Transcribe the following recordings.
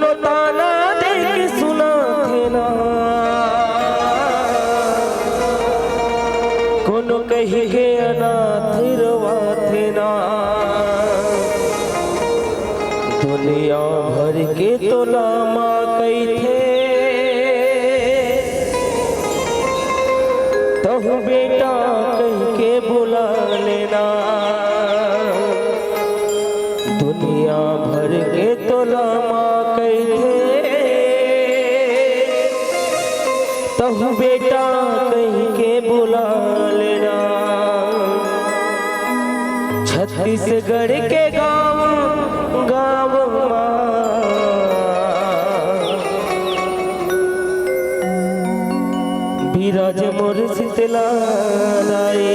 कोनो ताना देख सुना थे ना, कोनो कही के अनाथ रवा थे ना। दुनिया भर के तो लामा कई थे, तहु बेटा कह के बुला लेना। दुनिया भर के तो लामा कई थे, तहु बेटा कह के बुला लेना। छत्तीसगढ़ के गाँव गाँव बिराज मोर शीतला दाई।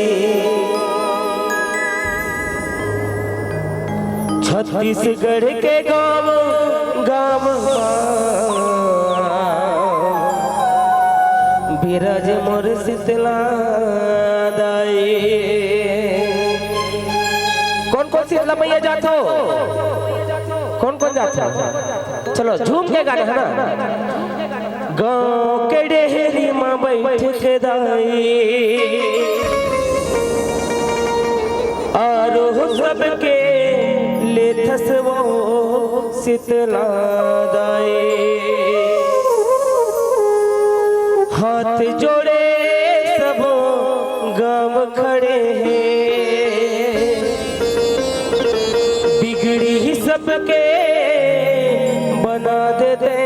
छत्तीसगढ़ के गाँव गाँव बिराज मोर शीतला दाई। कौन कौन शीतला मैया जात हो? कौन कौन जात हो? चलो झूम के गाने है ना। गाँव के डेहरी माँ बैठ के दाई, आरो सबके ले थसवो शीतला दाई। हाथ जोड़े सब गाँव खड़े हैं, बिगड़ी सबके बना देते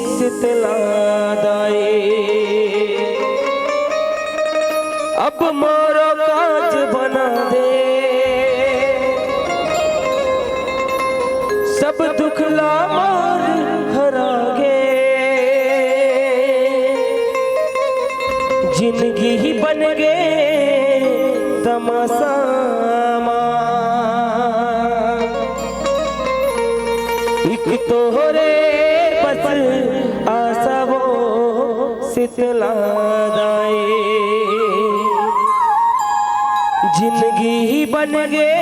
शीतला दाई। अब मोरो काज बना दे, सब दुखला मोर हरा गे। जिंदगी ही बन गे तमाशा एक तोहरे बस आशा वो शीतला दाई। जिंदगी ही बन गे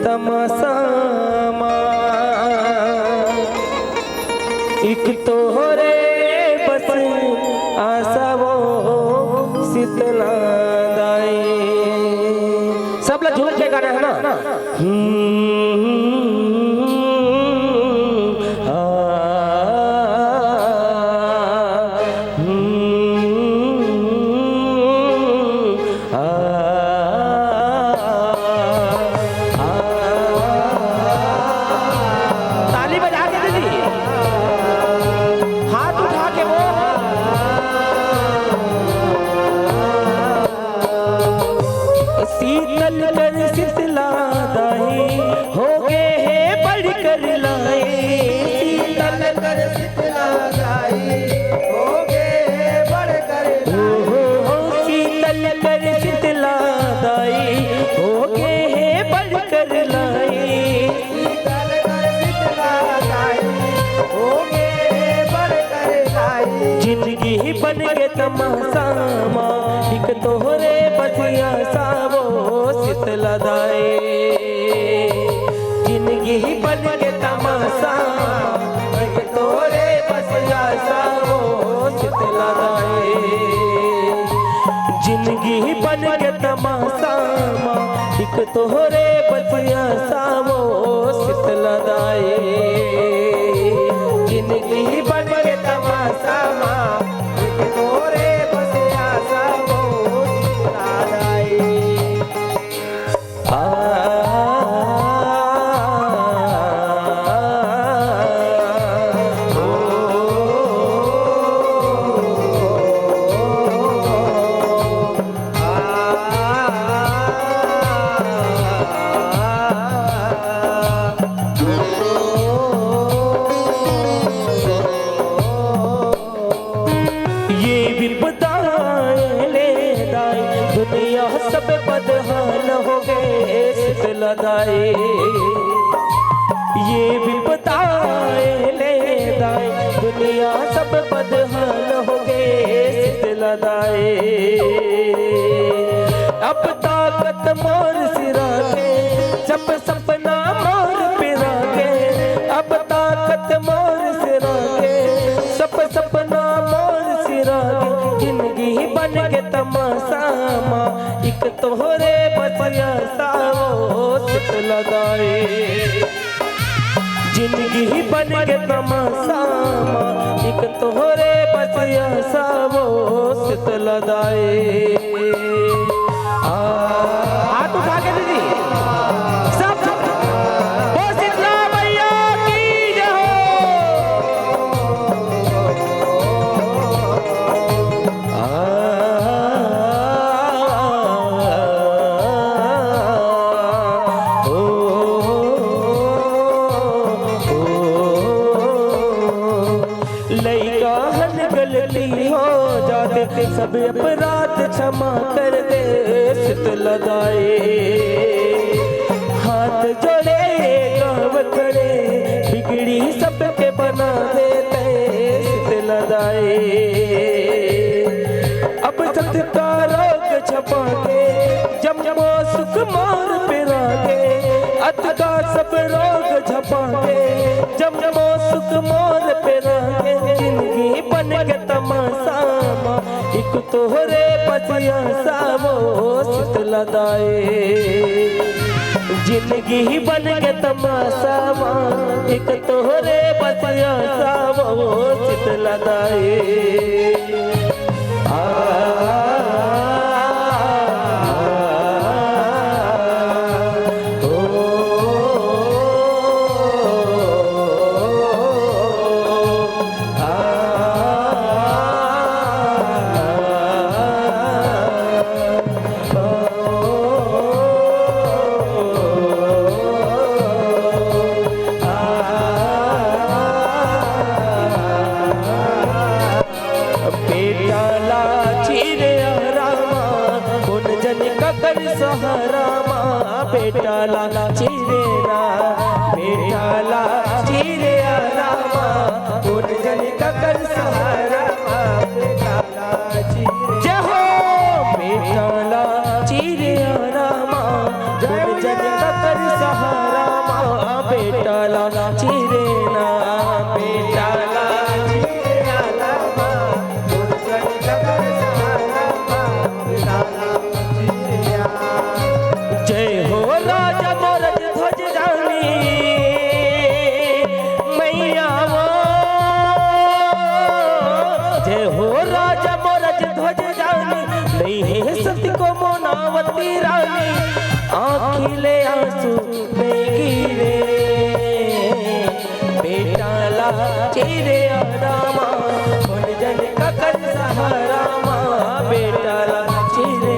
तमाशा एक तोहरे बस आशा वो शीतला दाई। सब लोग झूम के गाना है ना। शीतल कर शीतला दाई हो गए है बढ़ कर लाए। शीतल कर शीतला दाई हो गए है बढ़ कर लाए। शीतल कर शीतला दाई हो गए है बढ़ कर लाए। शीतल कर शीतला दाई हो गए है बढ़ कर लाए। जिंदगी ही बन के तमाशा एक तोहरे बसिया सावो शीतला दाई। जिंदगी ही बन के तमाशा एक तोहरे बसिया सावो शीतला दाई। जिंदगी ही बन के तमाशा एक तोहरे बसिया सावो शीतला दाई। जिंदगी ही बन के तमाशा एक तोहरे बसिया सावो दुनिया सब बदहाल हो गए शीतला दाई। ये भी बताए ले दाई दुनिया सब बदहाल हो गए शीतला दाई। अब ताकत मोर सिरा के जब सपना मोर पिरा के। अब ताकत तोहरे बसिया सावो सित लगाए जिंदगी बन के तमाशामा एक तोहरे बसिया सावो सित लगाए हाथ उठा के दीदी सब वो शीतला मैया की जय लइका हन गलती हो जाते सब अपराध क्षमा कर दे सित लगाए हाथ जोड़े गाँव खड़े बिगड़ी सबके बना देते सित लगाए अब सबका रोग छपा के जमो सुख मार पिरा के अत का सब रोग छपा के जमो सुख मार पिरा के जिंदगी बन के तमाशामा एक तोहरे बसिया सावो सित लगाए जिंदगी बन के तमाशामा एक तोहरे बसिया सावो सित लगाए सहारामा बेटा ला चिरेना बेटा ला चिरे रामा उन जन ककर सहारामा बेटा ला चिरे जय हो बेटा ला चिरे रामा उन जन ककर सहारामा बेटा ला चिरेना बेटा ला चिरे रामा उन जन ककर सहारामा बेटा ला जय हो राजा मोरज ध्वज रानी मैया जय हो राजा मोरज ध्वज रानी नहीं है सत्य को मोनावती रानी आँखिले आंसू में गिरे बेटा ला चिरे रामा उन जन ककर सहारामा बेटा ला चिरे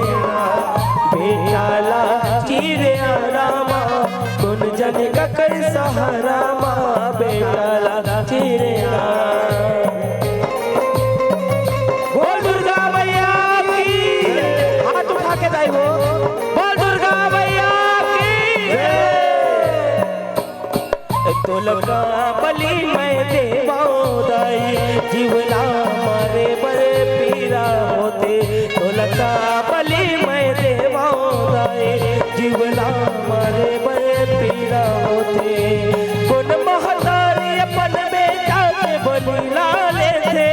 बेटा ला चिरे रामा उन जन ककर सहारामा बेटा ला चिरे बोल दुर्गा मैया की हाथ उठा के दाई वो बोल दुर्गा मैया की तो लगा बलि मैं देवाओ दाई जीवला मारे बड़े पीरा होते तो लगा बलि मैं देवाओ दाई जीवला मारे बड़े पीरा होते कौन महतारी अपन बेटा के बलि लाले थे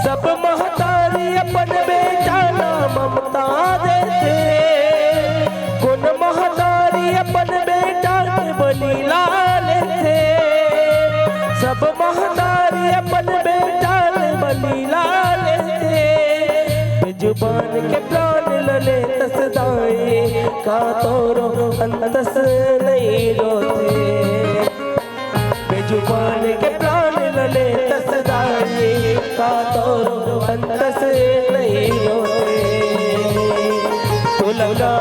सब महतारी अपन बेटा ना ममता देते कौन महतारी अपन बेटा के बलि लाले थे सब महतारी अपन बेटा के बलि लाले थे जुबान के प्राण लले तसदाए का तोरो अंतस नहीं रोते बेजुबान के प्राण लले तसदाए का तोरो अंतस नहीं रोते तो लगा